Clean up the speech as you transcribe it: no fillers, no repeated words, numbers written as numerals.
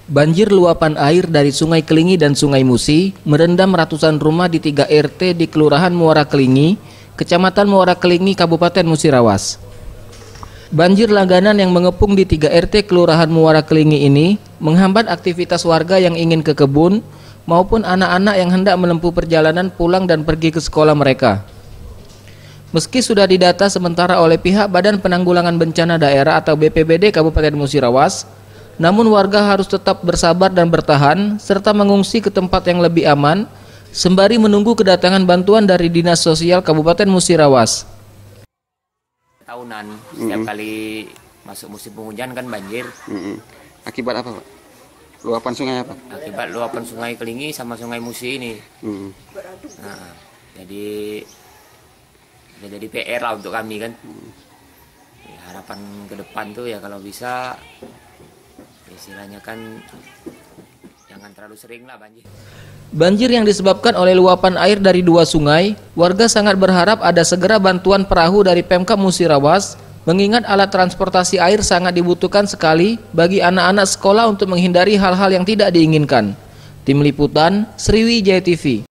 Banjir luapan air dari Sungai Kelingi dan Sungai Musi merendam ratusan rumah di 3 RT di Kelurahan Muara Kelingi, Kecamatan Muara Kelingi, Kabupaten Musirawas. Banjir langganan yang mengepung di 3 RT Kelurahan Muara Kelingi ini menghambat aktivitas warga yang ingin ke kebun maupun anak-anak yang hendak menempuh perjalanan pulang dan pergi ke sekolah mereka. Meski sudah didata sementara oleh pihak Badan Penanggulangan Bencana Daerah atau BPBD Kabupaten Musirawas, namun warga harus tetap bersabar dan bertahan serta mengungsi ke tempat yang lebih aman sembari menunggu kedatangan bantuan dari Dinas Sosial Kabupaten Musirawas. Tahunan setiap kali masuk musim penghujan kan banjir. Akibat apa, Pak? Luapan sungai apa? Akibat luapan Sungai Kelingi sama Sungai Musi ini. Nah, jadi PR lah untuk kami kan. Ya, harapan ke depan tuh ya kalau bisa istilahnya kan jangan terlalu sering lah banjir. Banjir yang disebabkan oleh luapan air dari 2 sungai, warga sangat berharap ada segera bantuan perahu dari Pemkab Musirawas, mengingat alat transportasi air sangat dibutuhkan sekali bagi anak-anak sekolah untuk menghindari hal-hal yang tidak diinginkan. Tim Liputan, Sriwijaya TV.